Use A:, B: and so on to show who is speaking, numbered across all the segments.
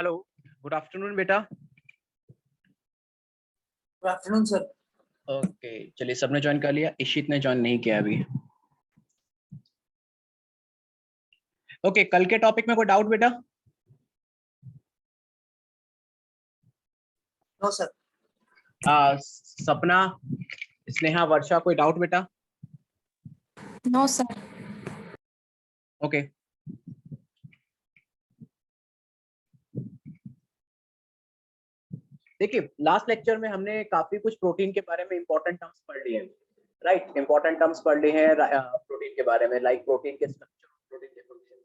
A: Hello, good afternoon बेटा।
B: Good afternoon sir.
A: Okay, चलिए सबने ज्वाइन कर लिया, इशित ने ज्वाइन नहीं किया अभी। ओके, कल के टॉपिक में कोई डाउट बेटा?
B: No sir.
A: सपना, स्नेहा, वर्षा, कोई डाउट बेटा?
C: No sir.
A: ओके, देखिए लास्ट लेक्चर में हमने काफी कुछ प्रोटीन के बारे में इंपॉर्टेंट टर्म्स पढ़ लिए हैं, राइट? इंपॉर्टेंट टर्म्स पढ़ लिए हैं प्रोटीन के बारे में, लाइक प्रोटीन के स्ट्रक्चर, प्रोटीन के फंक्शंस,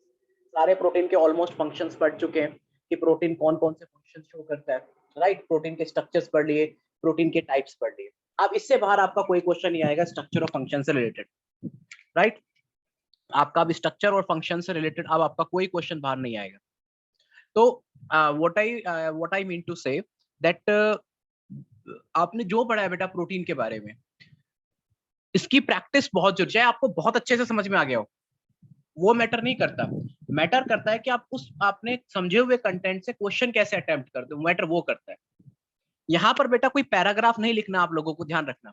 A: सारे प्रोटीन के ऑलमोस्ट फंक्शंस पढ़ चुके हैं कि प्रोटीन कौन कौन से फंक्शंस शो करता है, राइट? प्रोटीन के स्ट्रक्चर्स पढ़ लिए, प्रोटीन के टाइप्स पढ़ लिए। अब इससे बाहर आपका कोई क्वेश्चन नहीं आएगा स्ट्रक्चर और फंक्शन से रिलेटेड, राइट? आपका अब स्ट्रक्चर और फंक्शन से रिलेटेड अब आपका कोई क्वेश्चन बाहर नहीं आएगा। तो what I mean to say that आपने जो पढ़ा है बेटा प्रोटीन के बारे में, इसकी प्रैक्टिस बहुत जरूरी है। आपको बहुत अच्छे से समझ में आ गया हो वो मैटर नहीं करता, मैटर करता है कि आप उस आपने समझे हुए कंटेंट से क्वेश्चन कैसे अटेम्प्ट करते हो, मैटर वो करता है। यहाँ पर बेटा कोई पैराग्राफ नहीं लिखना, आप लोगों को ध्यान रखना।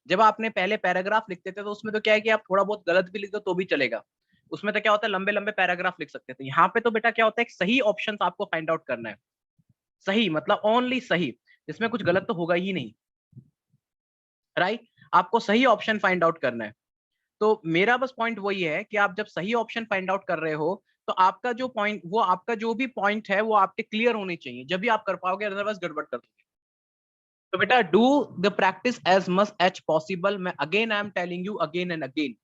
A: जब आपने पहले पैराग्राफ लिखते थे तो उसमें तो क्या है कि आप थोड़ा बहुत गलत भी लिख दो तो भी चलेगा, उसमें तो क्या होता है लंबे लंबे पैराग्राफ लिख सकते थे। यहाँ पे तो बेटा क्या होता है सही ऑप्शन आपको फाइंड आउट करना है, सही मतलब ओनली सही, जिसमें कुछ गलत तो होगा ही नहीं, राइट? आपको सही ऑप्शन फाइंड आउट करना है। तो मेरा बस पॉइंट वही है कि आप जब सही ऑप्शन फाइंड आउट कर रहे हो तो आपका जो पॉइंट, वो आपका जो भी पॉइंट है वो आपके क्लियर होने चाहिए, जब भी आप कर पाओगे, अदरवाइज गड़बड़ कर दोगे। तो बेटा do the practice as much as possible. मैं again I am telling you again and again,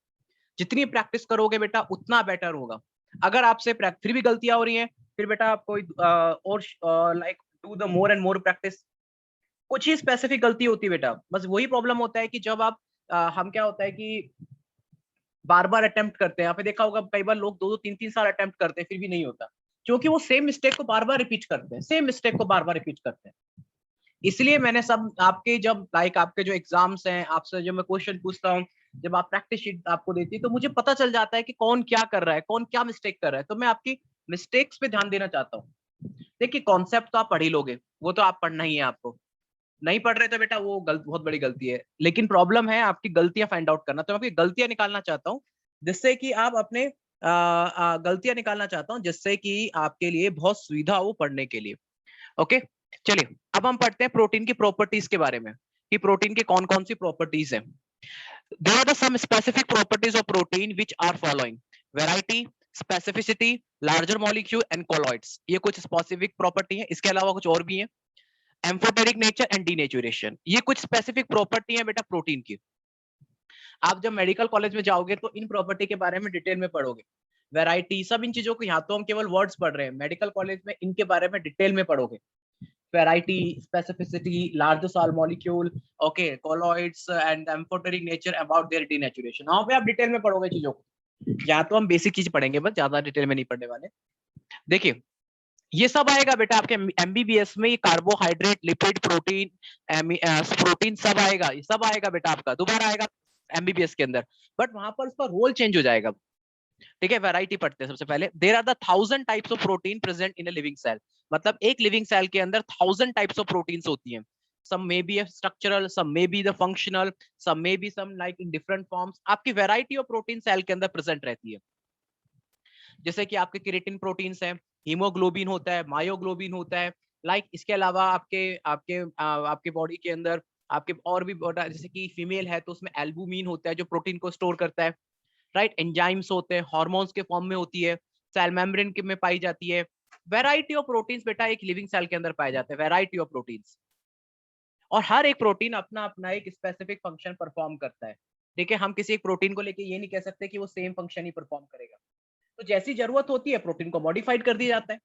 A: जितनी प्रैक्टिस करोगे बेटा उतना बेटर होगा। अगर आपसे फिर भी गलतियां हो रही हैं, फिर बेटा आप कोई और like do the more and more practice. कुछ ही स्पेसिफिक गलती होती है बेटा, बस वही प्रॉब्लम होता है कि जब आप हम क्या होता है कि बार बार अटेम्प्ट करते हैं। आपने देखा होगा कई बार लोग 2-2 3-3 साल अटेम्प्ट करते हैं फिर भी नहीं होता, क्योंकि वो सेम मिस्टेक को बार बार रिपीट करते हैं, सेम मिस्टेक को बार बार रिपीट करते हैं। इसलिए मैंने सब आपके जब लाइक आपके जो एग्जाम्स हैं, आपसे जब मैं क्वेश्चन पूछता हूँ, जब आप प्रैक्टिस शीट आपको देती है, तो मुझे पता चल जाता है कि कौन क्या कर रहा है, कौन क्या मिस्टेक कर रहा है। तो मैं आपकी मिस्टेक्स पे ध्यान देना चाहता हूँ। देखिए कॉन्सेप्ट तो आप पढ़ ही लोगे, वो तो आप पढ़ना ही है आपको। नहीं पढ़ रहे तो बेटा वो बहुत बड़ी गलती है, लेकिन प्रॉब्लम है आपकी गलतियां फाइंड आउट करना। तो मैं आपकी गलतियां निकालना चाहता हूँ, जिससे कि आप अपने गलतियां निकालना चाहता हूँ जिससे कि आपके लिए बहुत सुविधा हो पढ़ने के लिए। ओके, चलिए अब हम पढ़ते हैं प्रोटीन की प्रॉपर्टीज के बारे में, कि प्रोटीन की कौन कौन सी प्रॉपर्टीज है। There are the some specific properties of protein which are following: variety, specificity, larger molecule and colloids। ये कुछ स्पेसिफिक प्रॉपर्टी है, इसके अलावा कुछ और भी है। एम्फोटेरिक नेचर एंड डीनेचुरेशन, ये कुछ स्पेसिफिक प्रॉपर्टी है बेटा प्रोटीन की। आप जब मेडिकल कॉलेज में जाओगे तो इन प्रॉपर्टी के बारे में डिटेल में पढ़ोगे। वैरायटी, सब इन चीजों को, यहाँ तो हम केवल वर्ड्स पढ़ रहे हैं, मेडिकल कॉलेज में इनके बारे में डिटेल में पढ़ोगे। Variety, specificity, large small molecule, okay, colloids and amphoteric nature, about their denaturation, वहां पे आप डिटेल में पढ़ोगे चीजों को। यहाँ तो हम बेसिक चीज पढ़ेंगे, बस ज्यादा डिटेल में नहीं पढ़ने वाले। देखिए ये सब आएगा बेटा आपके एमबीबीएस में, ये कार्बोहाइड्रेट, लिपिड, प्रोटीन, प्रोटीन सब आएगा, ये सब आएगा बेटा आपका, दोबारा आएगा एमबीबीएस के अंदर, बट वहां पर उसका रोल चेंज हो जाएगा। ठीक है, वैरायटी पढ़ते हैं सबसे पहले। There are the 1000 types of protein present in a living cell, मतलब एक लिविंग सेल के अंदर 1000 टाइप्स ऑफ प्रोटीन्स होती हैं। some may be structural, some may be the functional, some may be some like in different forms। आपकी variety of protein cell के अंदर present रहती है, जैसे कि आपके केराटिन प्रोटीन्स हैं, हीमोग्लोबिन होता है, मायोग्लोबिन होता है, लाइक इसके अलावा आपके आपके आपके बॉडी के अंदर आपके और भी जैसे कि फीमेल है तो उसमें एल्बुमिन होता है जो प्रोटीन को स्टोर करता है, राइट? एंजाइम्स होते हैं, हार्मोन्स के फॉर्म में होती है, सेल मेम्ब्रेन के में पाई जाती है। वैरायटी ऑफ प्रोटीन्स बेटा एक लिविंग सेल के अंदर पाए जाते हैं, वैरायटी ऑफ प्रोटीन्स, और हर एक प्रोटीन अपना अपना एक स्पेसिफिक फंक्शन परफॉर्म करता है। ठीक है, हम किसी एक प्रोटीन को लेके ये नहीं कह सकते कि वो सेम फंक्शन ही परफॉर्म करेगा। तो जैसी जरूरत होती है प्रोटीन को मॉडिफाइड कर दिया जाता है।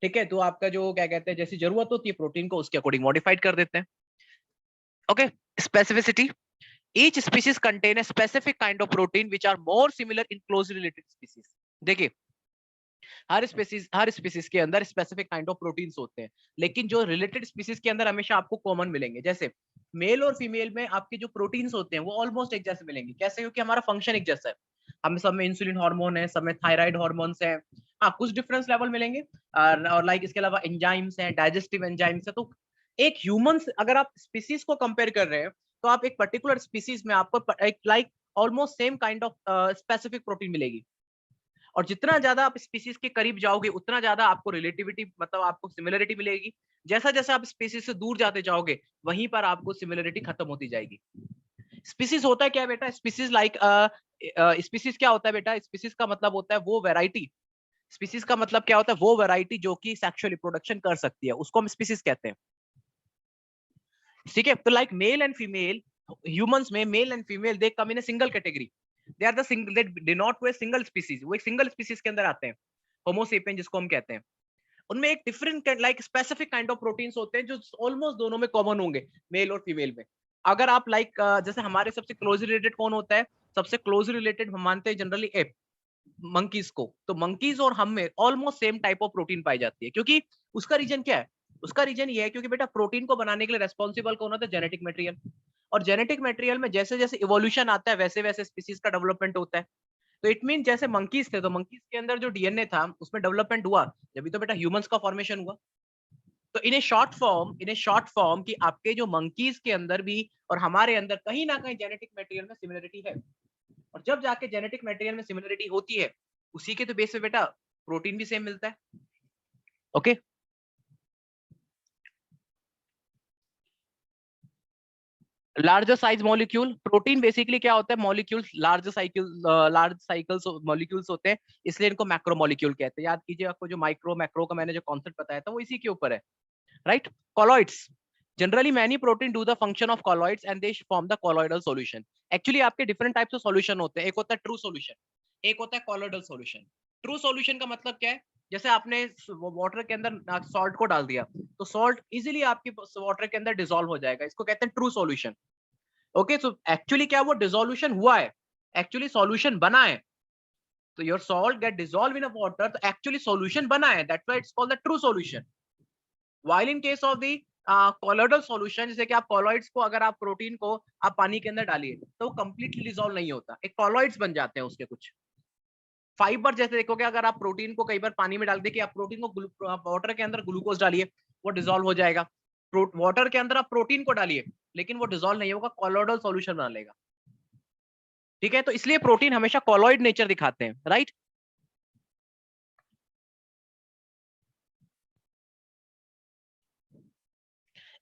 A: ठीक है, तो आपका जो क्या कहते हैं, जैसी जरूरत होती है प्रोटीन को उसके अकॉर्डिंग मॉडिफाइड कर देते हैं। Okay, specificity, each species contain a specific kind of protein which are more similar in closely related species। देखिए हर स्पीसीज के अंदर स्पेसिफिक काइंड ऑफ प्रोटीन्स होते हैं, लेकिन जो रिलेटेड स्पीसीज के अंदर हमेशा आपको कॉमन मिलेंगे। जैसे मेल और फीमेल में आपके जो प्रोटीन्स होते हैं वो ऑलमोस्ट एक जैसे मिलेंगे। कैसे? क्योंकि हमारा फंक्शन एक जैसा है, हम सब में इंसुलिन हार्मोन है, सब में थायराइड हार्मोन्स हैं, हाँ कुछ डिफरेंस लेवल मिलेंगे, और लाइक इसके अलावा एंजाइम्स हैं, डाइजेस्टिव एंजाइम्स है। तो एक ह्यूमंस अगर आप स्पीसीज को कंपेयर कर रहे हैं तो आप एक पर्टिकुलर स्पीसीज में आपको एक like almost same kind of specific protein मिलेगी। और जितना ज्यादा आप स्पीसीज के करीब जाओगे उतना ज्यादा आपको रिलेटिविटी मतलब आपको सिमिलरिटी मिलेगी। जैसा जैसा आप स्पीसीज से दूर जाते जाओगे वहीं पर आपको सिमिलरिटी खत्म होती जाएगी। स्पीसीज होता है क्या बेटा? स्पीसीज लाइक स्पीसीज क्या होता है बेटा? स्पीसीज का मतलब होता है वो वैरायटी। स्पीसीज का मतलब क्या होता है? वो वैरायटी जो कि सेक्सुअल रिप्रोडक्शन कर सकती है, उसको हम स्पीसीज कहते हैं। ठीक है, तो like male and female, humans में male and female they come in a single category. They are the single, they denote to a single species, वो एक सिंगल स्पीसीज के अंदर आते हैं, होमो सेपियन जिसको हम कहते हैं। उनमें एक different like specific kind of proteins होते हैं जो ऑलमोस्ट दोनों में कॉमन होंगे, मेल और फीमेल में। अगर आप लाइक जैसे हमारे सबसे क्लोज रिलेटेड कौन होता है? सबसे क्लोज रिलेटेड हम मानते हैं जनरली एप, मंकीज को। तो मंकीज और हम में almost same type of protein पाई जाती है। क्योंकि उसका रीजन क्या है? उसका रीजन ये है क्योंकि बेटा प्रोटीन को बनाने के लिए रेस्पॉन्सिबल कौन होता है? Genetic material. और जेनेटिक मटेरियल में जैसे जैसे इवोल्यूशन आता है वैसे वैसे स्पीसीज का डेवलपमेंट होता है। तो इट मीन जैसे मंकीज थे तो मंकीज के अंदर जो डीएनए था उसमें डेवलपमेंट हुआ, जब तो बेटा ह्यूमंस का फॉर्मेशन हुआ। तो इन ए शॉर्ट फॉर्म कि आपके जो मंकीज के अंदर भी और हमारे अंदर कहीं ना कहीं जेनेटिक मटेरियल में सिमिलरिटी है। और जब जाके जेनेटिक मटेरियल में सिमिलरिटी होती है उसी के तो बेस पे बेटा प्रोटीन भी सेम मिलता है। Okay, larger size molecule, protein basically क्या होता है? मॉलिक्यूल्स लार्ज साइकिल्स मॉलिक्यूल्स होते हैं, इसलिए इनको मैक्रो मॉलिक्यूल कहते हैं। याद कीजिए, आपको जो माइक्रो मैक्रो का मैंने जो कॉन्सेप्ट बताया था वो इसी के ऊपर है, right? Colloids, generally many protein do the function of colloids and they form the colloidal solution. Actually आपके डिफरेंट टाइप्स ऑफ सॉल्यूशन होते हैं, एक होता है ट्रू सॉल्यूशन, एक होता है कॉलॉइडल सॉल्यूशन। ट्रू सॉल्यूशन का मतलब क्या है? जैसे आपने वाटर के अंदर सॉल्ट को डाल दिया तो सॉल्ट इजीली आपकी वाटर के अंदर डिसॉल्व हो जाएगा, इसको कहते हैं true solution. Okay, so actually क्या वो डिसोल्यूशन हुआ है? एक्चुअली सॉल्यूशन बना है। तो your salt get dissolve in a water, तो एक्चुअली सॉल्यूशन बना है, that's why it's called the true solution. While in case of the colloidal solution, जैसे कि आप कॉलॉइड्स को अगर आप प्रोटीन को आप पानी के अंदर डालिए तो वो कंप्लीटली डिसॉल्व नहीं होता, एक कॉलॉइड्स बन जाते हैं उसके कुछ फाइबर। जैसे देखोगे अगर आप प्रोटीन को कई बार पानी में डाल देखिए, आप प्रोटीन को वाटर के अंदर ग्लूकोज डालिए वो डिसॉल्व हो जाएगा। वाटर के अंदर आप प्रोटीन को डालिए लेकिन वो डिसॉल्व नहीं होगा, कॉलॉइडल सॉल्यूशन बना लेगा। ठीक है, तो इसलिए प्रोटीन हमेशा कॉलॉइड नेचर दिखाते हैं, right?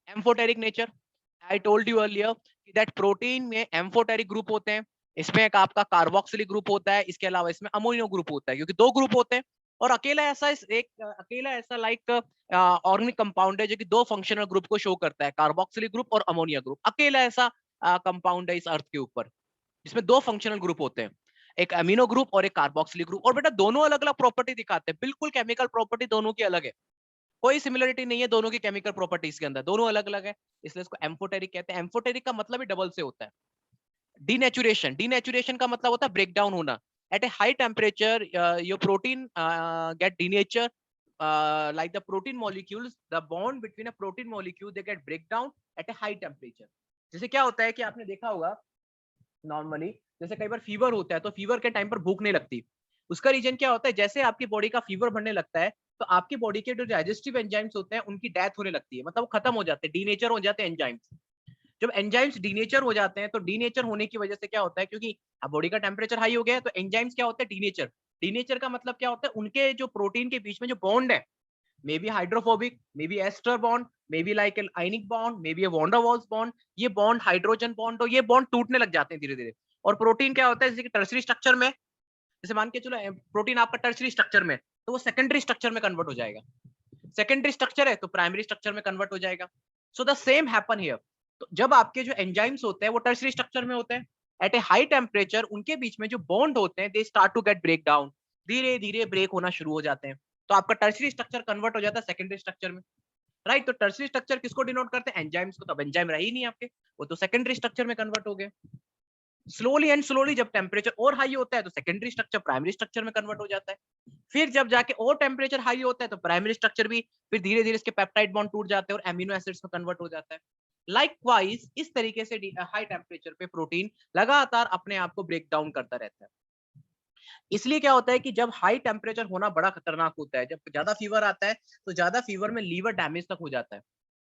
A: Amphoteric nature, I told you earlier that protein में एम्फोटेरिक ग्रुप होते हैं। इसमें एक आपका कार्बोक्सिलिक ग्रुप होता है, इसके अलावा इसमें अमोनियो ग्रुप होता है, क्योंकि दो ग्रुप होते हैं। और अकेला ऐसा लाइक ऑर्गेनिक कंपाउंड है जो कि दो फंक्शनल ग्रुप को शो करता है, कार्बोक्सिलिक ग्रुप और अमोनिया ग्रुप। अकेला ऐसा कंपाउंड है इस अर्थ के ऊपर जिसमें दो फंक्शनल ग्रुप होते हैं, एक अमीनो ग्रुप और एक कार्बोक्सिलिक ग्रुप। और बेटा दोनों अलग अलग प्रॉपर्टी दिखाते हैं, बिल्कुल केमिकल प्रॉपर्टी दोनों की अलग है, कोई सिमिलरिटी नहीं है दोनों की केमिकल प्रॉपर्टीज के अंदर, दोनों अलग अलग है। इसलिए इसको एम्फोटेरिक कहते हैं। एम्फोटेरिक का मतलब ही डबल से होता है। डीनेचुरेशन, डीनेचुरेशन का मतलब होता है ब्रेक डाउन होना। At a high temperature your protein get denature, like the protein molecules, the bond between a protein molecule they get break down at a high temperature। जैसे क्या होता है कि आपने देखा होगा नॉर्मली, जैसे कई बार फीवर होता है तो फीवर के टाइम पर भूख नहीं लगती। उसका रीजन क्या होता है? जैसे आपकी बॉडी का फीवर बढ़ने लगता है तो आपकी बॉडी के जो डाइजेस्टिव एंजाइम्स होते हैं उनकी डेथ होने लगती है, मतलब वो खत्म हो जाते हैं, डीनेचर हो जाते हैं एंजाइम्स। जब एंजाइम्स डीनेचर हो जाते हैं तो डीनेचर होने की वजह से क्या होता है, क्योंकि अब बॉडी का टेम्परेचर हाई हो गया है तो एंजाइम्स क्या होते हैं? डीनेचर। डीनेचर का मतलब क्या होता है? उनके जो प्रोटीन के बीच में जो बॉन्ड है, may be hydrophobic, may be ester bond, may be like an ionic bond, may be a van der Waals bond, ये बॉन्ड हाइड्रोजन बॉन्ड, तो ये बॉन्ड टूटने लग जाते हैं धीरे धीरे। और प्रोटीन क्या होता है? जैसे कि टर्सरी स्ट्रक्चर में, जैसे मान के चलो प्रोटीन आपका टर्सरी स्ट्रक्चर में, तो वो सेकेंडरी स्ट्रक्चर में कन्वर्ट हो जाएगा। सेकेंडरी स्ट्रक्चर है तो प्राइमरी स्ट्रक्चर में कन्वर्ट हो जाएगा। So the same happen here. तो जब आपके जो एंजाइम्स होते हैं वो टर्सरी स्ट्रक्चर में होते हैं, एट ए हाई टेम्परेचर उनके बीच में जो बॉन्ड होते हैं they start to get break down, धीरे धीरे ब्रेक होना शुरू हो जाते हैं। तो आपका टर्सरी स्ट्रक्चर कन्वर्ट हो जाता है सेकेंडरी स्ट्रक्चर में, राइट? तो टर्सरी स्ट्रक्चर किसको डिनोट करते हैं? एंजाइम्स को। तो अब एंजाइम रही नहीं आपके, वो तो सेकेंडरी स्ट्रक्चर में कन्वर्ट हो गए। स्लोली एंड स्लोली जब टेम्परेचर और हाई होता है तो सेकेंडरी स्ट्रक्चर प्राइमरी स्ट्रक्चर में कन्वर्ट हो जाता है। फिर जब जाके और टेम्परेचर हाई होता है तो प्राइमरी स्ट्रक्चर भी फिर धीरे धीरे इसके पेप्टाइड बॉन्ड टूट जाते हैं और एमिनो एसिड्स में कन्वर्ट हो जाता है। लाइकवाइज इस तरीके से हाई टेम्परेचर पे प्रोटीन लगातार अपने आप को ब्रेक डाउन करता रहता है। इसलिए क्या होता है कि जब हाई टेम्परेचर होना बड़ा खतरनाक होता है, जब ज्यादा फीवर आता है तो ज्यादा फीवर में लीवर डैमेज तक हो जाता है,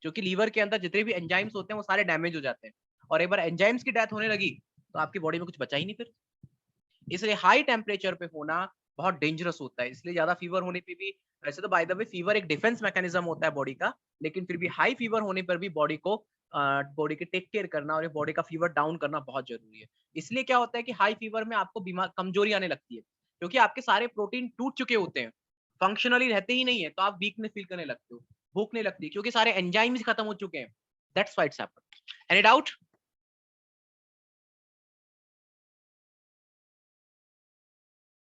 A: क्योंकि लीवर के अंदर जितने भी एंजाइम्स होते हैं वो सारे डैमेज हो जाते हैं, और एक बार एंजाइम्स की डेथ होने लगी तो आपकी बॉडी में कुछ बचा ही नहीं फिर। इसलिए हाई टेम्परेचर पे होना बहुत डेंजरस होता है, इसलिए ज्यादा फीवर होने पे भी, वैसे तो बाय द वे फीवर एक डिफेंस मैकेनिज्म होता है बॉडी का, लेकिन फिर भी हाई फीवर होने पर भी बॉडी के टेक केयर करना और बॉडी का फीवर डाउन करना बहुत जरूरी है। इसलिए क्या होता है कि हाई फीवर में आपको बीमार कमजोरी आने लगती है, क्योंकि आपके सारे प्रोटीन टूट चुके होते हैं, फंक्शनली रहते ही नहीं है, तो आप वीकनेस फील करने लगते हो, भूख नहीं लगती, क्योंकि सारे एंजाइम्स खत्म हो चुके हैं। That's why it's happen. Any doubt?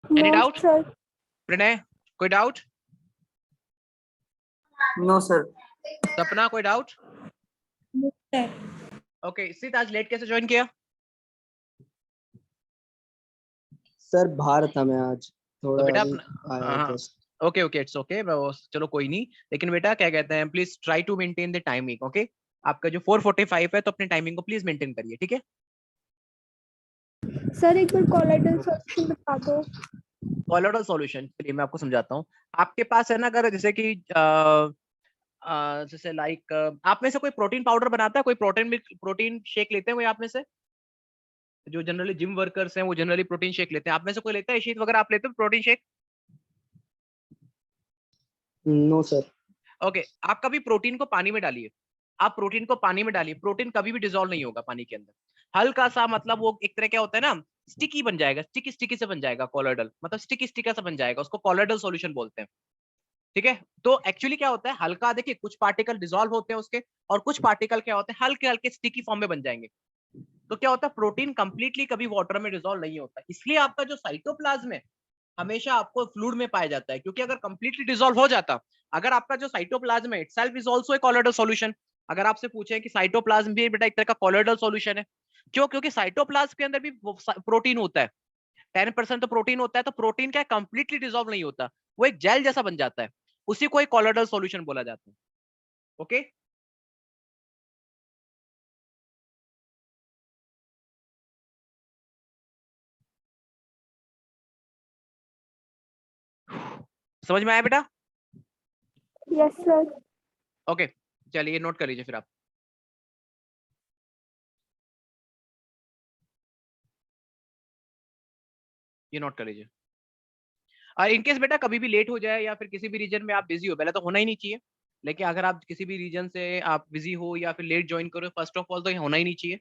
A: Any
B: No,
A: doubt?
B: sir.
A: Pranay, कोई डाउट?
D: No sir.
A: सपना, कोई डाउट?
C: No, sir.
A: ओके, सिद्ध आज लेट कैसे ज्वाइन किया?
D: सर बाहर था मैं आज,
A: तो
D: थोड़ा
A: बेटा
D: अभी
A: अपना,
D: आया
A: हाँ,
D: just.
A: Okay okay, it's okay, चलो कोई नहीं, लेकिन बेटा क्या कहते हैं, please try to maintain the timing, okay? आपका जो 4:45 है तो अपने टाइमिंग को प्लीज मेंटेन करिए, ठीक है?
B: सर एक बार कोलाइडल सॉल्यूशन बता दो।
A: कोलोइडल सॉल्यूशन, चलिए मैं आपको समझाता हूँ। आपके पास है ना, अगर जैसे कि जैसे लाइक आप में से कोई प्रोटीन पाउडर बनाता है, कोई प्रोटीन शेक लेते हैं कोई आप में से? जो जनरली जिम वर्कर्स हैं वो जनरली प्रोटीन शेक लेते हैं, आप में से कोई लेता है? शीत वगैरह आप लेते हो protein shake?
D: No sir.
A: Okay, आप कभी प्रोटीन को पानी में डालिए, आप प्रोटीन को पानी में डालिए, प्रोटीन कभी भी डिसॉल्व नहीं होगा पानी के अंदर। हल्का सा, मतलब वो एक तरह क्या होता है ना, स्टिकी बन जाएगा, स्टिकी स्टिकी से बन जाएगा कोलोइडल, मतलब स्टिकी स्टिका सा बन जाएगा, उसको कोलोइडल सॉल्यूशन बोलते हैं, ठीक है? तो एक्चुअली क्या होता है, हल्का, देखिए कुछ पार्टिकल डिसॉल्व होते हैं उसके, और कुछ पार्टिकल क्या होते हैं हल्के हल्के स्टिकी फॉर्म में बन जाएंगे। तो क्या होता है, प्रोटीन कंप्लीटली कभी वाटर में डिसॉल्व नहीं होता, इसलिए आपका जो साइटोप्लाज्म है हमेशा आपको फ्लूइड में पाया जाता है, क्योंकि अगर कंप्लीटली डिसॉल्व हो जाता, अगर आपका जो साइटोप्लाज्म है itself is also a colloidal solution, अगर आपसे पूछे कि साइटोप्लाज्म भी बेटा एक तरह का कोलोइडल सॉल्यूशन है, क्यों? क्योंकि साइटोप्लाज्म के अंदर भी प्रोटीन होता है, 10% तो प्रोटीन होता है, तो प्रोटीन क्या कंप्लीटली डिसॉल्व नहीं होता, वो एक जेल जैसा बन जाता है, उसी को एक कोलोइडल सॉल्यूशन बोला जाता है, ओके? समझ में आया बेटा?
B: Yes sir.
A: ओके, चलिए नोट कर लीजिए फिर आप। ये नोट कर लीजिए। और इनकेस बेटा कभी भी लेट हो जाए या फिर किसी भी रीजन में आप बिजी हो, पहले तो होना ही नहीं चाहिए, लेकिन अगर आप किसी भी रीजन से आप बिजी हो या फिर लेट ज्वाइन करो, फर्स्ट ऑफ ऑल तो ये होना ही नहीं चाहिए,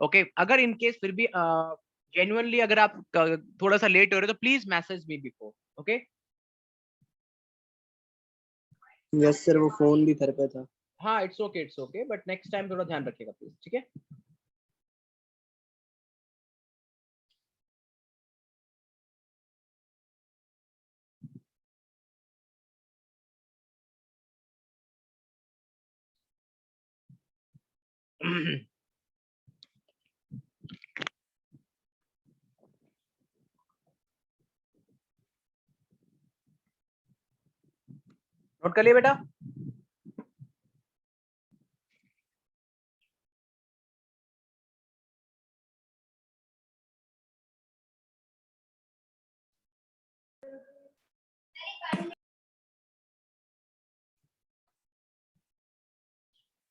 A: ओके? अगर इनकेस फिर भी जेन्युइनली अगर आप थोड़ा सा लेट हो रहे हो तो please message me before, okay?
D: Yes sir, वो फोन भी घर पे था।
A: हाँ, it's okay, but next time थोड़ा ध्यान रखिएगा प्लीज, ठीक है? नोट कर लिया बेटा?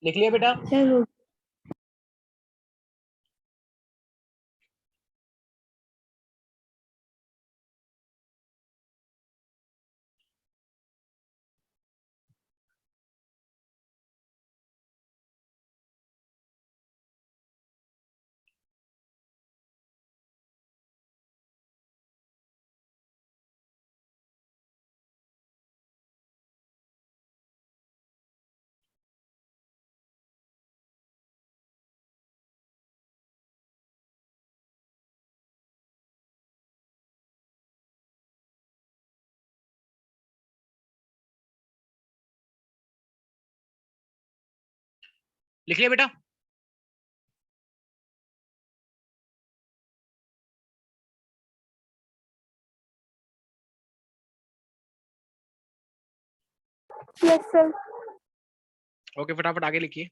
A: लिख लिया बेटा?
B: सर
A: लिख लिया बेटा?
B: Yes sir.
A: ओके, फटाफट आगे लिखिए।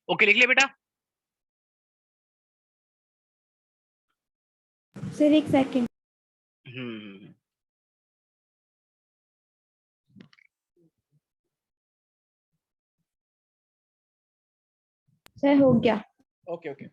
E: ओके, लिख लिया बेटा?
B: सर एक सेकंड। सर हो गया।
A: Okay okay.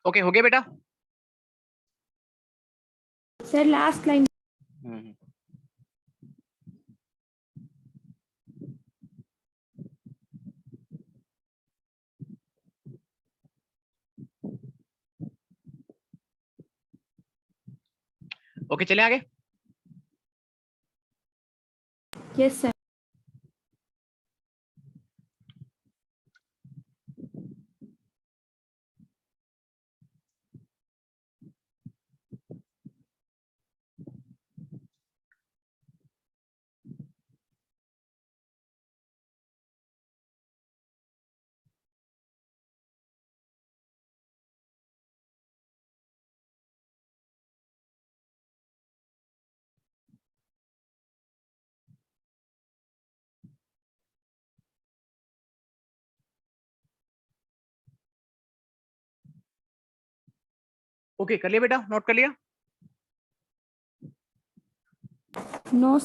E: ओके, हो गया बेटा?
B: Sir last line.
E: ओके, चले आगे।
B: Yes sir.
E: ओके, कर लिया बेटा? नोट कर लिया?
B: नो।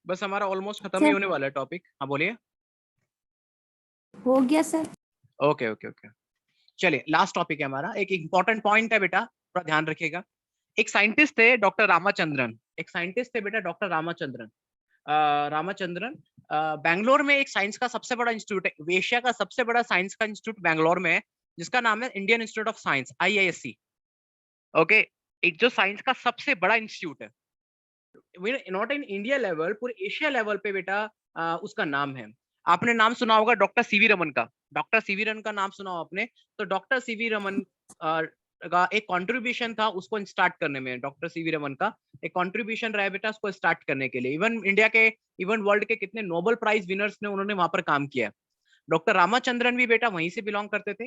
E: बस हमारा ऑलमोस्ट खत्म ही होने वाला है टॉपिक। हाँ बोलिए।
B: हो गया सर।
E: ओके ओके ओके, चलिए लास्ट टॉपिक है हमारा। एक इंपॉर्टेंट पॉइंट है बेटा, थोड़ा ध्यान रखिएगा। एक साइंटिस्ट थे डॉक्टर रामाचंद्रन। एक साइंटिस्ट थे बेटा डॉक्टर रामाचंद्रन। रामाचंद्रन बैंगलोर में एक साइंस का सबसे बड़ा इंस्टीट्यूट है, एशिया का सबसे बड़ा साइंस का इंस्टीट्यूट बैंगलोर में है, जिसका नाम है Indian institute of science, IISc। Okay, एक जो साइंस का सबसे बड़ा इंस्टीट्यूट है, नॉट इन इंडिया लेवल, पूरे एशिया लेवल पे बेटा उसका नाम है। आपने नाम सुना होगा डॉक्टर सीवी रमन का। डॉक्टर सीवी रमन का नाम सुना हो आपने? तो डॉक्टर सीवी रमन का एक कंट्रीब्यूशन था उसको स्टार्ट करने में। डॉक्टर सीवी रमन का एक कंट्रीब्यूशन रहा है बेटा उसको स्टार्ट करने के लिए। इवन इंडिया के, इवन वर्ल्ड के कितने नोबेल प्राइज विनर्स ने उन्होंने वहां पर काम किया। डॉक्टर रामाचंद्रन भी बेटा वहीं से बिलोंग करते थे।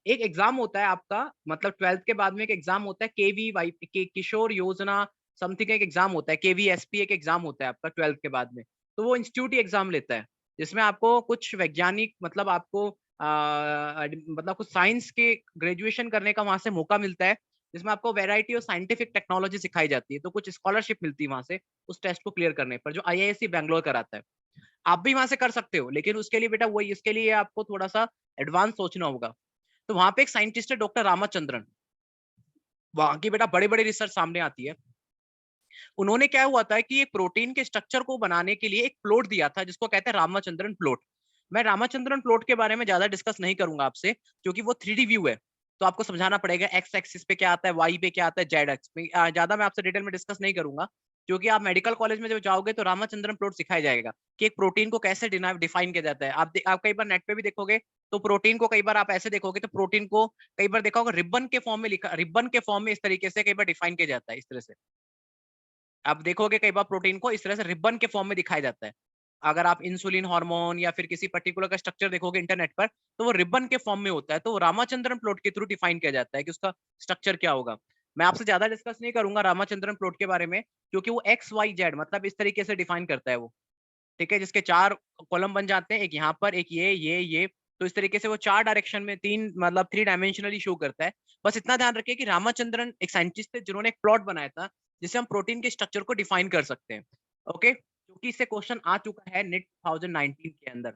E: एक एग्जाम होता है आपका, मतलब 12th के बाद में एक एग्जाम होता है, KVY किशोर योजना समथिंग एक एग्जाम होता है, KVSP एक एग्जाम होता है आपका 12th के बाद में। तो वो इंस्टीट्यूट ही एग्जाम लेता है, जिसमें आपको कुछ वैज्ञानिक, मतलब आपको मतलब कुछ साइंस के ग्रेजुएशन करने का वहां से मौका मिलता है, जिसमें आपको वैरायटी ऑफ साइंटिफिक टेक्नोलॉजी सिखाई जाती है। तो कुछ स्कॉलरशिप मिलती है वहां से उस टेस्ट को क्लियर करने पर, जो IISc बैंगलोर कराता है। आप भी वहां से कर सकते हो, लेकिन उसके लिए बेटा वही, इसके लिए आपको थोड़ा सा एडवांस सोचना होगा। तो वहां पे एक साइंटिस्ट है डॉक्टर रामाचंद्रन, वहां की बेटा बड़े बड़े रिसर्च सामने आती है। उन्होंने क्या हुआ था कि एक प्रोटीन के स्ट्रक्चर को बनाने के लिए एक प्लॉट दिया था, जिसको कहते हैं रामाचंद्रन प्लॉट। मैं रामाचंद्रन प्लॉट के बारे में ज्यादा डिस्कस नहीं करूंगा आपसे, क्योंकि वो 3D व्यू है, तो आपको समझाना पड़ेगा एक्स एक्सिस पे क्या आता है, वाई पे क्या आता है, जेड एक्स पे। ज्यादा मैं आपसे डिटेल में डिस्कस नहीं करूंगा, क्योंकि आप मेडिकल कॉलेज में जब जाओगे तो रामाचंद्रन प्लॉट सिखाया जाएगा कि एक प्रोटीन को कैसे डिफाइन किया जाता है। आप कई बार नेट पे भी देखोगे तो प्रोटीन को, कई बार आप ऐसे देखोगे तो प्रोटीन को कई बार देखा होगा रिबन के फॉर्म में लिखा, रिबन के फॉर्म में इस तरीके से कई बार डिफाइन किया जाता है। इस तरह से आप देखोगे कई बार प्रोटीन को इस तरह से रिबन के फॉर्म में दिखाया जाता है। अगर आप इंसुलिन हार्मोन या फिर किसी पर्टिकुलर का स्ट्रक्चर देखोगे इंटरनेट पर, तो वो रिबन के फॉर्म में होता है। तो रामाचंद्रन प्लॉट के थ्रू डिफाइन किया जाता है कि उसका स्ट्रक्चर क्या होगा। मैं आपसे ज्यादा डिस्कस नहीं करूंगा रामाचंद्रन प्लॉट के बारे में, क्योंकि वो XYZ मतलब इस तरीके से डिफाइन करता है वो, ठीक है, जिसके 4 कॉलम बन जाते हैं, एक यहाँ पर, एक ये। तो इस तरीके से वो 4 डायरेक्शन में 3 मतलब 3 डायमेंशनली शो करता है। बस इतना ध्यान रखिए कि रामाचंद्रन एक साइंटिस्ट थे जिन्होंने एक प्लॉट बनाया था जिससे हम प्रोटीन के स्ट्रक्चर को डिफाइन कर सकते हैं। ओके, क्योंकि इससे क्वेश्चन आ चुका है नेट 2019 के अंदर।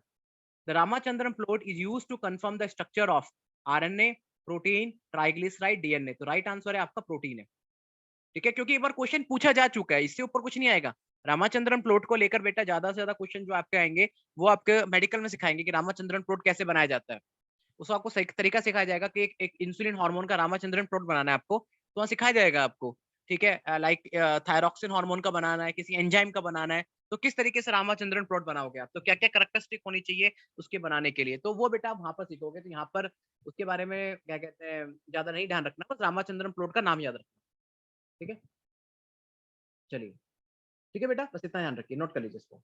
E: The Ramachandran plot is used to confirm the structure of RNA, protein, triglyceride, DNA. तो राइट आंसर है आपका प्रोटीन है। ठीक है, क्योंकि एक बार क्वेश्चन पूछा जा चुका है, इससे ऊपर कुछ नहीं आएगा। रामाचंद्रन प्लॉट को लेकर बेटा ज्यादा से ज्यादा क्वेश्चन जो आपके आएंगे वो आपके मेडिकल में सिखाएंगे कि रामाचंद्रन प्लॉट कैसे बनाया जाता है। उसको आपको सही तरीका सिखाया जाएगा कि एक इंसुलिन हार्मोन का रामाचंद्रन प्लॉट बनाना है आपको, तो वहाँ सिखाया जाएगा आपको। ठीक है, लाइक थायरॉक्सिन हार्मोन का बनाना है, किसी एंजाइम का बनाना है, तो किस तरीके से रामाचंद्रन प्लॉट बनाओगे आप, तो क्या क्या कैरेक्टरिस्टिक होनी चाहिए उसके बनाने के लिए, तो वो बेटा आप वहां पर सीखोगे। तो यहाँ पर उसके बारे में क्या कहते हैं ज्यादा नहीं ध्यान रखना, बस रामाचंद्रन प्लॉट का नाम याद रखना। ठीक है, चलिए ठीक है बेटा, बस इतना ध्यान रखिए, नोट कर लीजिए इसको।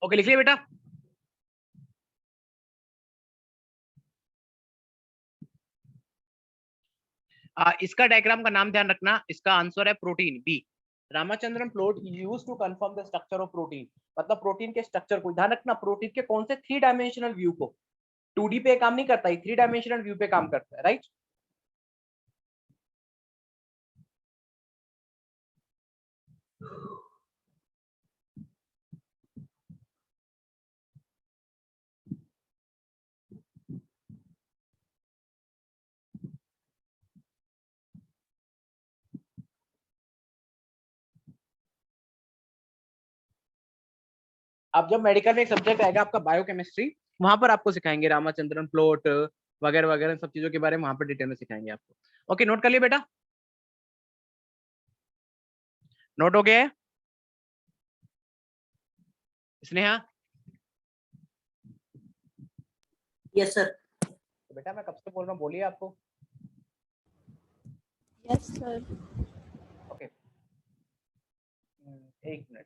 E: ओके, लिख लिया बेटा। इसका डायग्राम का नाम ध्यान रखना, इसका आंसर है protein B. Ramachandran plot used to confirm the structure of protein, मतलब प्रोटीन के स्ट्रक्चर को ध्यान रखना, प्रोटीन के कौन से 3 डायमेंशनल व्यू को, 2D पे काम नहीं करता, 3 डायमेंशनल व्यू पे काम करता है, राइट। अब जब मेडिकल में एक सब्जेक्ट आएगा आपका बायोकेमिस्ट्री, वहां पर आपको सिखाएंगे रामाचंद्रन प्लॉट वगैरह वगैरह सब चीजों के बारे में वहां पर डिटेल में सिखाएंगे आपको। ओके, नोट कर लिया बेटा, नोट हो गया है स्नेहा?
D: Yes sir.
E: तो बेटा मैं कब से बोल रहा हूँ, बोलिए आपको।
B: Yes sir.
E: ओके, एक मिनट।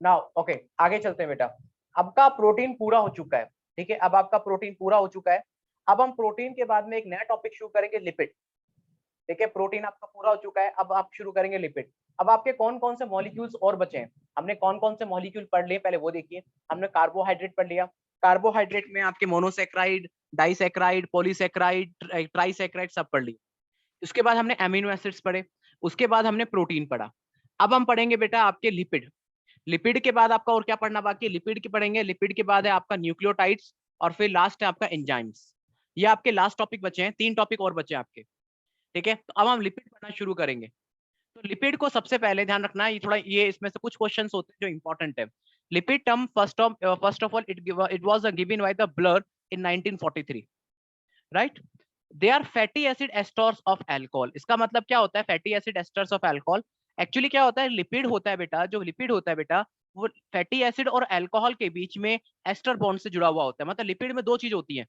E: नाउ ओके, आगे चलते हैं बेटा। आपका प्रोटीन पूरा हो चुका है, ठीक है, अब आपका प्रोटीन पूरा हो चुका है। अब हम प्रोटीन के बाद में एक नया टॉपिक शुरू करेंगे, लिपिड। ठीक है, प्रोटीन आपका पूरा हो चुका है, अब आप शुरू करेंगे लिपिड। अब आपके कौन कौन से मॉलिक्यूल्स और बचे हैं, हमने कौन कौन से मॉलिक्यूल पढ़ लिए पहले वो देखिए। हमने कार्बोहाइड्रेट पढ़ लिया, कार्बोहाइड्रेट में आपके मोनोसेक्राइड, डाइसेक्राइड, पॉलीसेक्राइड, ट्राइसेक्राइड सब पढ़ लिए। उसके बाद हमने एमिनो एसिड्स पढ़े, उसके बाद हमने प्रोटीन पढ़ा। अब हम पढ़ेंगे बेटा आपके लिपिड। लिपिड के बाद आपका और क्या पढ़ना बाकी है, लिपिड की पढ़ेंगे, लिपिड के बाद है आपका न्यूक्लियोटाइड्स, और फिर लास्ट है आपका एंजाइम्स। ये आपके लास्ट टॉपिक बचे हैं, 3 टॉपिक और बचे हैं आपके। ठीक है, तो अब हम लिपिड पढ़ना शुरू करेंगे। तो लिपिड को सबसे पहले ध्यान रखना है, ये थोड़ा ये इसमें से कुछ क्वेश्चंस होते हैं जो इंपॉर्टेंट है। Lipid term first of all it was given by the Bloor in 1943, right. They are fatty acid esters of alcohol. इसका मतलब क्या होता है fatty acid esters of alcohol? Actually क्या होता है, लिपिड होता है बेटा, जो लिपिड होता है बेटा वो फैटी एसिड और अल्कोहल के बीच में एस्टर बॉन्ड से जुड़ा हुआ होता है। मतलब लिपिड में 2 चीज होती हैं,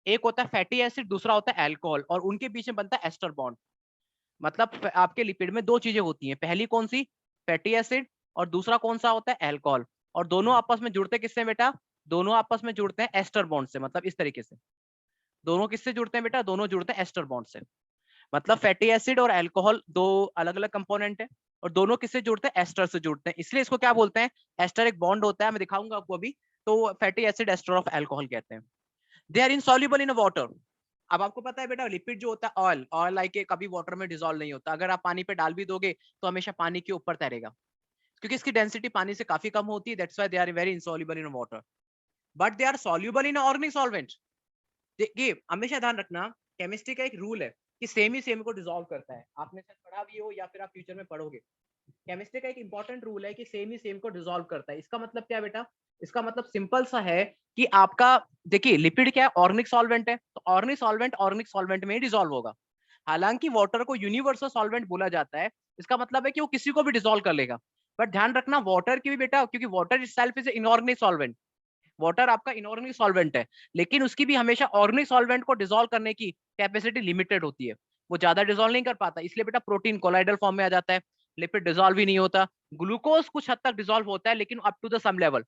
E: एक होता है फैटी एसिड, दूसरा होता है अल्कोहल, और उनके बीच में बनता है एस्टर बॉन्ड। मतलब आपके लिपिड में 2 चीजें होती हैं, पहली कौन सी, फैटी एसिड, और दूसरा कौन सा होता है, अल्कोहल। और दोनों आपस में जुड़ते किससे बेटा, दोनों आपस में जुड़ते हैं एस्टर बॉन्ड से। मतलब इस तरीके से दोनों किससे जुड़ते हैं बेटा, दोनों जुड़ते हैं एस्टर बॉन्ड से। मतलब फैटी एसिड और अल्कोहल 2 अलग अलग कंपोनेंट है, और दोनों किससे जुड़ते हैं, एस्टर से जुड़ते हैं, इसलिए इसको क्या बोलते हैं, एस्टर एक बॉन्ड होता है, मैं दिखाऊंगा आपको अभी। तो fatty acid ester of alcohol कहते हैं। They are insoluble in water. अब आपको पता है बेटा लिपिड जो होता है ऑयल, ऑयल लाइक कभी वाटर में डिसॉल्व नहीं होता, अगर आप पानी पे डाल भी दोगे तो हमेशा पानी के ऊपर तैरेगा। क्योंकि इसकी डेंसिटी पानी से काफी कम होती है, that's why they are very insoluble in water, but they are soluble in organic solvent. देखिए हमेशा ध्यान रखना, केमिस्ट्री का एक रूल है कि सेम ही सेम को डिसॉल्व करता है, आपने शायद पढ़ा भी हो या फिर आप फ्यूचर में पढ़ोगे। केमिस्ट्री का एक इंपॉर्टेंट रूल है कि सेम ही सेम को डिसॉल्व करता है। इसका मतलब क्या है बेटा, इसका मतलब सिंपल सा है कि आपका, देखिए लिपिड क्या है, ऑर्गेनिक सॉल्वेंट है, तो ऑर्गेनिक सॉल्वेंट में ही डिसॉल्व होगा। हालांकि वाटर को यूनिवर्सल सॉल्वेंट बोला जाता है, इसका मतलब है कि वो किसी को भी डिसॉल्व कर लेगा, बट ध्यान रखना वाटर की भी बेटा, क्योंकि water itself is inorganic solvent, water आपका इनऑर्गेनिक सॉल्वेंट है, लेकिन उसकी भी हमेशा ऑर्गेनिक सॉल्वेंट को डिसॉल्व करने की कैपेसिटी लिमिटेड होती है, वो ज्यादा डिसॉल्व नहीं कर पाता, इसलिए बेटा प्रोटीन कोलाइडल फॉर्म में आ जाता है, लिपिड डिसॉल्व ही नहीं होता। ग्लूकोज कुछ हद तक डिसॉल्व होता है, लेकिन up to the some level,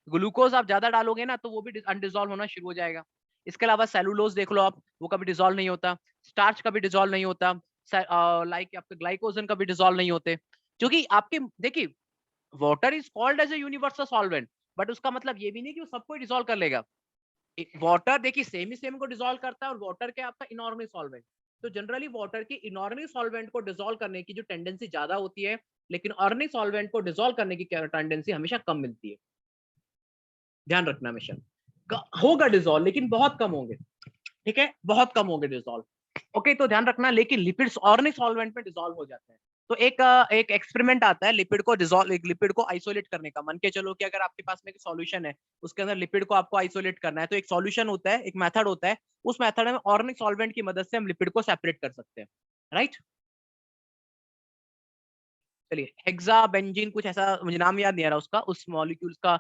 E: glucose आप ज्यादा डालोगे ना तो वो भी अनडिसॉल्व होना शुरू हो जाएगा। इसके अलावा सेलुलोज देख लो आप, वो कभी डिसॉल्व नहीं होता, स्टार्च कभी डिसॉल्व नहीं होता, लाइक आपके ग्लाइकोजन कभी डिसॉल्व नहीं होते, क्योंकि आपके देखिए water is called as a universal solvent, but उसका मतलब ये भी नहीं कि वो सबको डिसॉल्व कर लेगा। वाटर देखिए सेम ही सेम को डिसॉल्व करता है, और वाटर क्या आपका इनऑर्गेनिक सॉल्वेंट, तो जनरली वाटर की इनऑर्गेनिक सॉल्वेंट को डिसॉल्व करने की जो टेंडेंसी ज्यादा होती है, लेकिन ऑर्गेनिक सॉल्वेंट को डिसॉल्व करने की टेंडेंसी हमेशा कम मिलती है। ध्यान रखना हमेशा, होगा डिसॉल्व लेकिन बहुत कम होंगे, ठीक है, बहुत कम होंगे डिसॉल्व। ओके, तो ध्यान रखना, लेकिन लिपिड्स ऑर्गेनिक सॉल्वेंट में डिसॉल्व हो जाते हैं। तो एक एक्सपेरिमेंट आता है लिपिड को डिसॉल्व, एक लिपिड को आइसोलेट करने का। मान के चलो कि अगर आपके पास में एक सॉल्यूशन है, उसके अंदर लिपिड को आपको आइसोलेट करना है, तो एक सॉल्यूशन होता है, एक मेथड होता है, उस मेथड में ऑर्गेनिक सॉल्वेंट की मदद से हम लिपिड को सेपरेट कर सकते हैं, राइट। चलिए हेक्साबेंजीन कुछ ऐसा, मुझे नाम याद नहीं आ रहा उसका, उस मॉलिक्यूल्स का,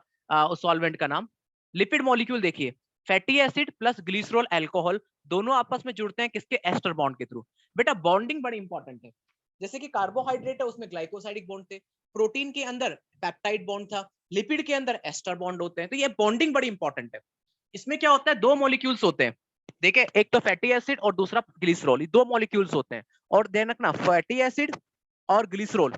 E: उस सॉल्वेंट का नाम। लिपिड मॉलिक्यूल देखिए, fatty acid plus glycerol alcohol दोनों आपस में जुड़ते हैं किसके, एस्टर बॉन्ड के थ्रू। बेटा बॉन्डिंग बड़ी इंपॉर्टेंट है, जैसे कि कार्बोहाइड्रेट है उसमें ग्लाइकोसाइडिक बॉन्ड थे, प्रोटीन के अंदर पेप्टाइड बॉन्ड था, लिपिड के अंदर एस्टर बॉन्ड होते हैं, तो ये बॉन्डिंग बड़ी इंपॉर्टेंट है। इसमें क्या होता है, दो मॉलिक्यूल्स होते हैं, देखिए एक तो फैटी एसिड और दूसरा ग्लिसरॉल, ये दो मॉलिक्यूल्स होते हैं, और ध्यान रखना फैटी एसिड और ग्लिसरॉल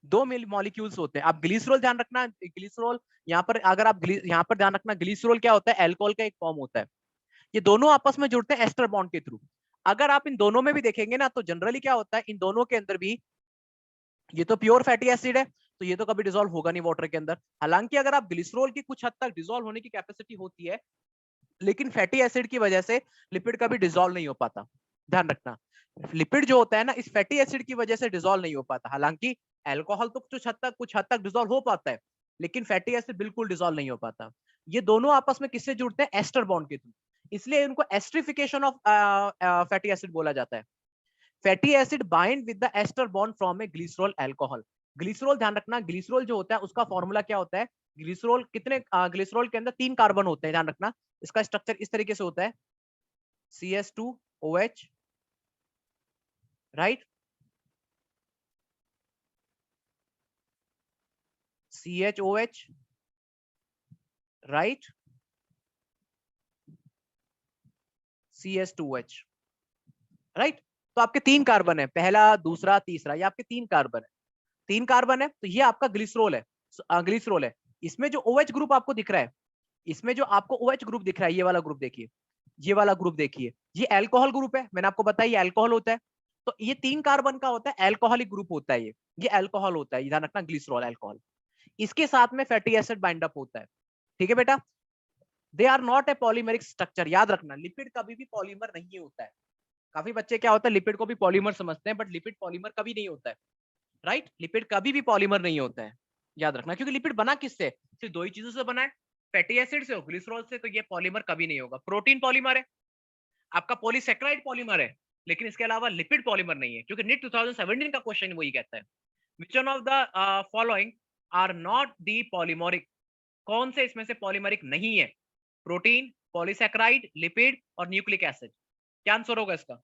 E: दो मॉलिक्यूल्स होते हैं। आप ग्लिसरॉल ध्यान रखना, ग्लिसरॉल यहाँ पर अगर आप यहाँ पर ध्यान रखना, ग्लिसरॉल क्या होता है, अल्कोहल का एक फॉर्म होता है, ये दोनों आपस में जुड़ते हैं एस्टर बॉन्ड के थ्रू। अगर आप इन दोनों में भी देखेंगे ना, तो जनरली क्या होता है, इन दोनों के अंदर भी, ये तो प्योर फैटी एसिड है, तो ये तो कभी डिसॉल्व होगा नहीं वाटर के अंदर। हालांकि अगर आप ग्लिसरॉल की कुछ हद तक डिसॉल्व होने की कैपेसिटी होती है, लेकिन फैटी एसिड की वजह से लिपिड कभी डिसॉल्व नहीं हो पाता। ध्यान रखना, लिपिड जो होता है ना, इस फैटी एसिड की वजह से डिसॉल्व नहीं हो पाता। हालांकि अल्कोहल तो कुछ हद तक डिसॉल्व हो पाता है, लेकिन फैटी एसिड बिल्कुल डिसॉल्व नहीं हो पाता। ये दोनों आपस में किससे जुड़ते हैं, एस्टर बॉन्ड के थ्रू, इसलिए इनको एस्ट्रिफिकेशन ऑफ फैटी एसिड बोला जाता है। Fatty acid bind with the ester bond from a glycerol alcohol. Glycerol ध्यान रखना, ग्लिसरॉल जो होता है उसका फॉर्मूला क्या होता है, ग्लिसरॉल कितने, ग्लिसरॉल के अंदर 3 कार्बन होते हैं, ध्यान रखना, इसका स्ट्रक्चर इस तरीके से होता है, CS2OH, right, CHOH, right, CS2OH, right. तो आपके 3 कार्बन है, पहला दूसरा तीसरा, ये आपके 3 कार्बन है, 3 कार्बन है, तो ये आपका ग्लिसरॉल है, ग्लिसरॉल है। इसमें जो OH ग्रुप आपको दिख रहा है, इसमें जो आपको OH ग्रुप दिख रहा है, ये वाला ग्रुप देखिए, ये वाला ग्रुप देखिए, ये अल्कोहल ग्रुप है, मैंने आपको बताया ये अल्कोहल होता है, तो ये 3 कार्बन का होता है, अल्कोहलिक ग्रुप होता है, ये अल्कोहल होता है, ध्यान रखना, ग्लिसरॉल अल्कोहल, इसके साथ में फैटी एसिड बाइंड अप होता है, ठीक है बेटा। They are not a polymeric structure, याद रखना, लिपिड कभी भी पॉलीमर नहीं होता है। काफी बच्चे क्या होता है, लिपिड को भी पॉलीमर समझते हैं, बट लिपिड पॉलीमर कभी नहीं होता है, राइट, लिपिड कभी भी पॉलीमर नहीं होता है, याद रखना, क्योंकि लिपिड बना किससे, सिर्फ दो ही चीजों से बना है, फैटी एसिड से और ग्लिसरॉल से, तो ये पॉलीमर कभी नहीं होगा। प्रोटीन पॉलीमर है, आपका पॉलीसेक्राइड पॉलीमर है, लेकिन इसके अलावा लिपिड पॉलीमर नहीं है, क्योंकि नीट 2017 का क्वेश्चन वही कहता है, which one of the following are not the polymoric, कौन से इसमें से पॉलीमरिक नहीं है, प्रोटीन, पॉलीसेक्राइड, लिपिड और न्यूक्लिक एसिड, क्या आंसर होगा इसका।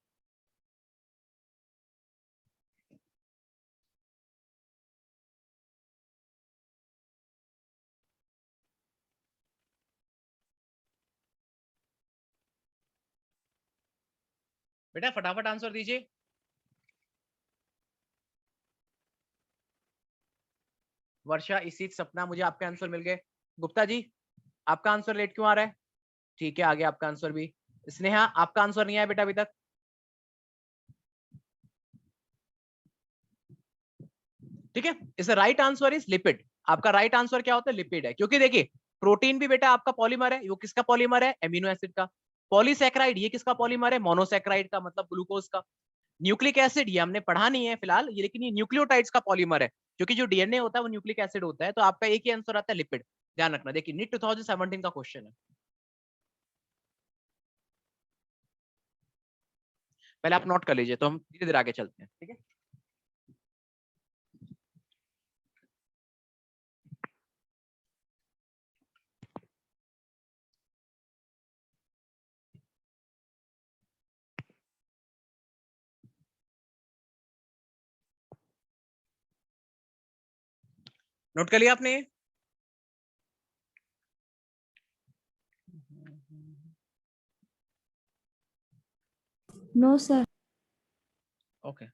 E: बेटा फटाफट आंसर दीजिए। वर्षा, इसी सपना, मुझे आपके आंसर मिल गए। गुप्ता जी आपका आंसर लेट क्यों आ रहा है, ठीक है आ गया आपका आंसर भी। स्नेहा आपका आंसर नहीं आया बेटा अभी तक, ठीक है, इस राइट आंसर इज लिपिड। आपका राइट आंसर क्या होता है? लिपिड है, क्योंकि देखिए प्रोटीन भी बेटा आपका पॉलीमर है, वो किसका पॉलीमर है? एमिनो एसिड का। पॉलीसैकेराइड ये किसका पॉलीमर है? मोनोसैकेराइड का, मतलब ग्लूकोज का। न्यूक्लिक एसिड ये हमने पढ़ा नहीं है फिलहाल ये, लेकिन ये न्यूक्लियोटाइड्स का पॉलीमर है, क्योंकि जो डीएनए होता है वो न्यूक्लिक एसिड होता है। तो आपका एक ही आंसर आता है लिपिड। ध्यान रखना, देखिए नीट 2017 का क्वेश्चन है। पहले आप नोट कर लीजिए, तो हम धीरे धीरे आगे चलते हैं, ठीक है। नोट कर लिया आपने?
B: No sir.
E: Okay.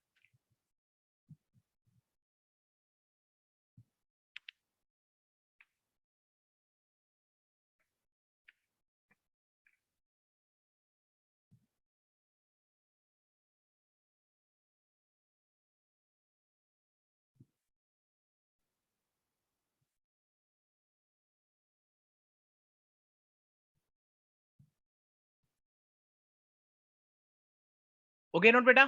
E: Okay note बेटा।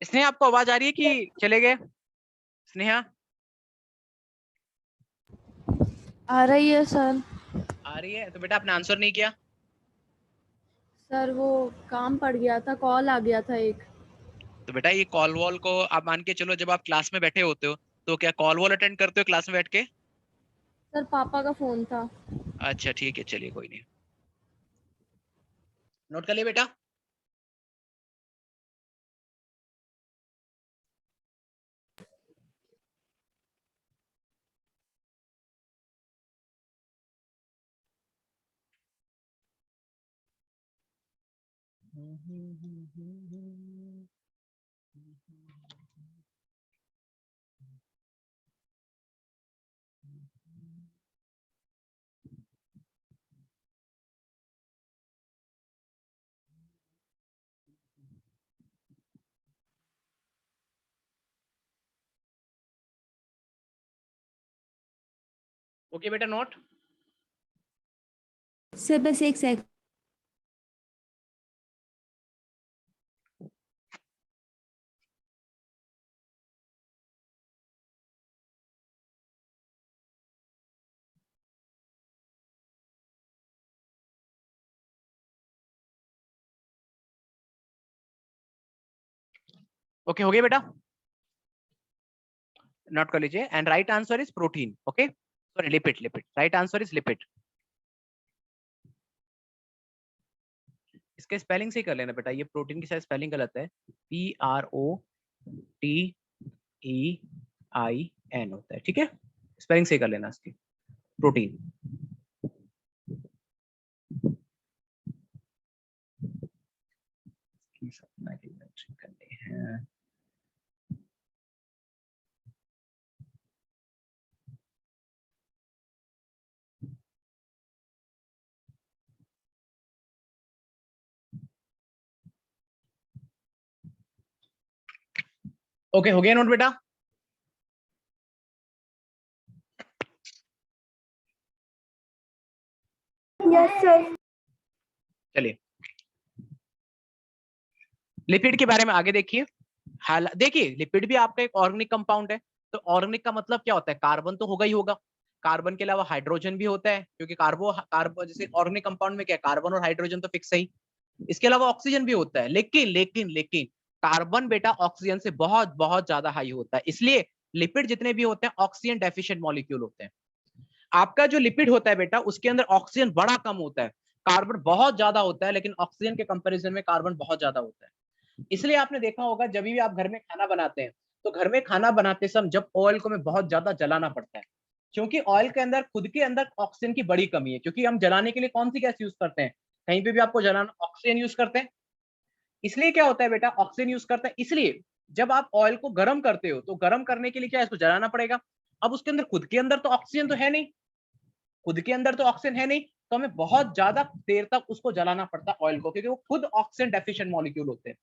E: स्नेहा आपको आवाज आ रही है कि चले गए? स्नेहा
B: आ रही है सर।
E: आ रही है, तो बेटा आपने आंसर नहीं किया।
B: सर वो काम पड़ गया था, कॉल आ गया था एक।
E: तो बेटा ये कॉल वॉल को आप मान के चलो, जब आप क्लास में बैठे होते हो तो क्या कॉल वॉल अटेंड करते हो क्लास में बैठ के?
B: सर पापा का फोन था।
E: अच्छा ठीक है, चलिए कोई नहीं। नोट कर लिया बेटा? ओके बेटा नोट।
B: सर बस एक सेकंड।
E: ओके हो गया बेटा? नोट कर लीजिए। And right answer is protein. Okay sorry lipid, lipid right answer is lipid. इसके स्पेलिंग से ही कर लेना बेटा, ये प्रोटीन की शायद स्पेलिंग गलत है। PROTEIN होता है, ठीक है। स्पेलिंग से ही कर लेना इसकी, प्रोटीन। करनी है। ओके हो गया नोट बेटा?
B: Yes sir.
E: चलिए लिपिड के बारे में आगे देखिए। देखिए लिपिड भी आपका एक ऑर्गेनिक कंपाउंड है। तो ऑर्गेनिक का मतलब क्या होता है? कार्बन तो होगा ही होगा। कार्बन के अलावा हाइड्रोजन भी होता है, क्योंकि कार्बन जैसे ऑर्गेनिक कंपाउंड में क्या है, कार्बन और हाइड्रोजन तो फिक्स है ही। इसके अलावा ऑक्सीजन भी होता है, लेकिन लेकिन लेकिन कार्बन बेटा ऑक्सीजन से बहुत बहुत ज्यादा हाई होता है। इसलिए लिपिड जितने भी होते हैं ऑक्सीजन डेफिशिएंट मॉलिक्यूल होते हैं। आपका जो लिपिड होता है बेटा उसके अंदर ऑक्सीजन बड़ा कम होता है, कार्बन बहुत ज्यादा होता है, लेकिन ऑक्सीजन के कंपैरिजन में कार्बन बहुत ज्यादा होता है। इसलिए आपने देखा होगा जब भी आप घर में खाना बनाते हैं, तो घर में खाना बनाते समय जब ऑयल को हमें बहुत ज्यादा जलाना पड़ता है, क्योंकि ऑयल के अंदर खुद के अंदर ऑक्सीजन की बड़ी कमी है। क्योंकि हम जलाने के लिए कौन सी गैस यूज करते हैं? कहीं पे भी आपको जलाना ऑक्सीजन यूज करते हैं। इसलिए क्या होता है बेटा, ऑक्सीजन यूज करते हैं। इसलिए जब आप ऑयल को गर्म करते हो तो गर्म करने के लिए क्या है, इसको जलाना पड़ेगा। अब उसके अंदर खुद के अंदर तो ऑक्सीजन तो है नहीं, खुद के अंदर तो ऑक्सीजन है नहीं, तो हमें बहुत ज्यादा देर तक उसको जलाना पड़ता है ऑयल को, क्योंकि वो खुद ऑक्सीजन डेफिशिएंट मॉलिक्यूल होते हैं।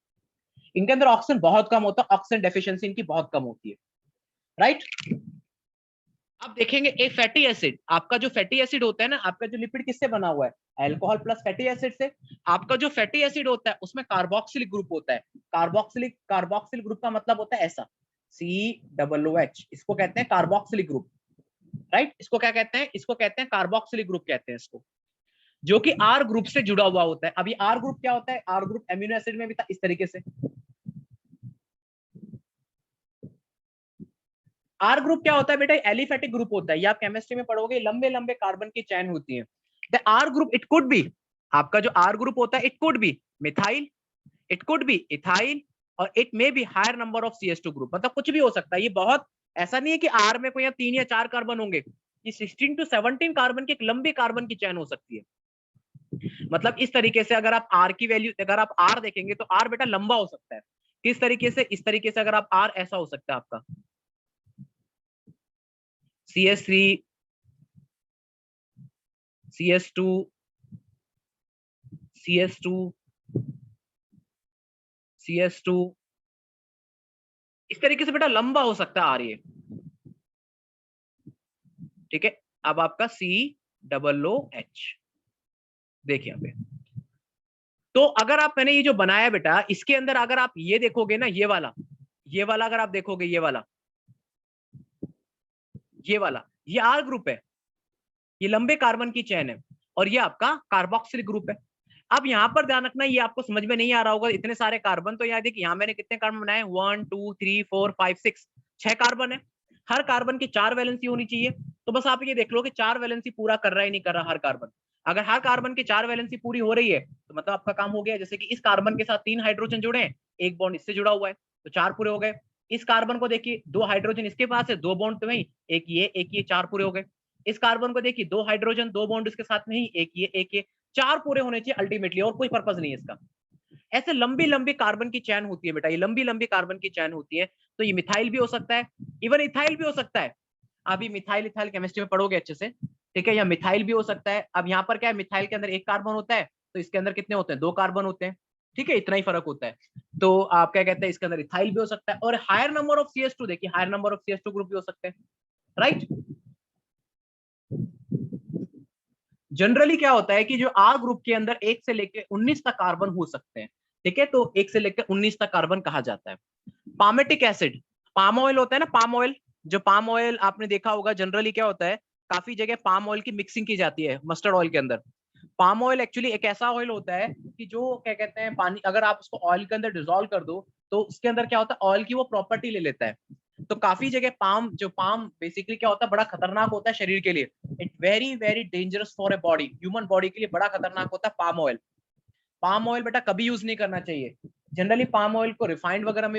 E: इनके अंदर ऑक्सीजन बहुत कम होता है, ऑक्सीजन डेफिशिएंसी इनकी बहुत कम होती है। राइट। अब देखेंगे एक फैटी एसिड, आपका जो फैटी एसिड होता है ना, आपका जो लिपिड किससे बना हुआ है, अल्कोहल प्लस फैटी एसिड से। आपका जो फैटी एसिड होता है उसमें कार्बोक्सिलिक ग्रुप होता है। कार्बोक्सिल ग्रुप का मतलब होता है ऐसा, COOH, इसको कहते हैं कार्बोक्सिलिक ग्रुप, राइट। इसको क्या कहते हैं, इसको कहते हैं कार्बोक्सिलिक ग्रुप कहते हैं इसको, जो कि R ग्रुप से जुड़ा हुआ होता है। अभी R ग्रुप क्या होता है, R ग्रुप एमिनो एसिड में भी था इस तरीके से। R ग्रुप क्या होता है बेटा, एलिफेटिक ग्रुप होता है, ये आप केमिस्ट्री में पढ़ोगे, लंबे लंबे कार्बन की चैन होती है। The R group it could be, आपका जो R ग्रुप होता है it could be methyl, it could be ethyl, और it may be higher number of CH2 group, मतलब कुछ भी हो सकता है। ये बहुत ऐसा नहीं है कि R में कोई 3 या 4 कार्बन होंगे, ये 16 to 17 कार्बन की एक लंबी कार्बन की चैन हो सकती है। मतलब इस तरीके से अगर आप R की वैल्यू, अगर आप R देखेंगे तो R बेटा लंबा हो सकता है। किस तरीके से, इस तरीके से अगर आप R ऐसा हो सकता है आपका CH3 CH2 CH2 CH2, इस तरीके से बेटा लंबा हो सकता है R ये, ठीक है। अब आपका COOH देखिए यहाँ पे, तो अगर आप, मैंने ये जो बनाया बेटा, इसके अंदर अगर आप ये देखोगे ना, ये वाला अगर आप देखोगे, ये वाला ये R ग्रुप है, ये लंबे कार्बन की चैन है, और ये आपका कार्बोक्सिल ग्रुप है। अब यहाँ पर ध्यान रखना, ये आपको समझ में नहीं आ रहा होगा, इतने सारे कार्बन, तो यहाँ देखिए, यहाँ मैंने कितने कार्बन बनाए, 1 2 3 4 5 6, 6 कार्बन है। हर कार्बन की 4 वैलेंसी होनी चाहिए, तो बस आप ये देख लो कि 4 वैलेंसी पूरा कर रहा है नहीं कर रहा हर कार्बन। अगर हर कार्बन की 4 वैलेंसी पूरी हो रही है तो मतलब आपका काम हो गया। जैसे कि इस कार्बन के साथ 3 हाइड्रोजन जुड़े हैं, एक बॉन्ड इससे जुड़ा हुआ है, तो 4 पूरे हो गए। इस कार्बन को देखिए, 2 हाइड्रोजन इसके पास है, 2 बॉन्ड तो वही, एक ये 4 पूरे हो गए। इस कार्बन को देखिए, 2 हाइड्रोजन 2 बॉन्ड इसके साथ में ही, एक ये 4 पूरे होने चाहिए अल्टीमेटली, और कोई पर्पस नहीं है इसका। ऐसे लंबी लंबी कार्बन की चैन होती है बेटा, ये लंबी लंबी कार्बन की चैन होती है। तो ये मिथाइल भी हो सकता है, इवन इथाइल भी हो सकता है। अभी मिथाइल इथाइल केमिस्ट्री में पढ़ोगे अच्छे से, ठीक है। या मिथाइल भी हो सकता है। अब यहाँ पर क्या है, मिथाइल के अंदर एक कार्बन होता है, तो इसके अंदर कितने होते हैं, 2 कार्बन होते हैं, ठीक है, इतना ही फर्क होता है। तो आप क्या कहते हैं, इसके अंदर इथाइल भी हो सकता है, और हायर नंबर ऑफ CH2, देखिए higher number of CH2 group भी हो सकते हैं, राइट। जनरली क्या होता है कि जो R ग्रुप के अंदर 1 से लेकर 19 तक कार्बन हो सकते हैं, ठीक है, तो 1 से लेकर 19 तक कार्बन कहा जाता है। पामेटिक एसिड, पाम ऑयल होता है ना, पाम ऑयल, जो पाम ऑयल आपने देखा होगा, जनरली क्या होता है, काफी जगह पाम ऑयल की मिक्सिंग की जाती है मस्टर्ड ऑयल के अंदर। पाम ऑयल एक्चुअली एक ऐसा ऑयल होता है कि जो क्या कहते हैं, पानी अगर आप उसको ऑयल के अंदर डिसॉल्व कर दो तो उसके अंदर क्या होता है, ऑयल की वो प्रॉपर्टी ले लेता है। तो काफी जगह पाम बेसिकली क्या होता है, बड़ा खतरनाक होता है शरीर के लिए। It very very dangerous for a body, human body के लिए बड़ा खतरनाक होता है पाम ऑयल। पाम ऑयल बेटा कभी यूज नहीं करना चाहिए। जनरली पाम ऑयल को रिफाइंड वगैरह में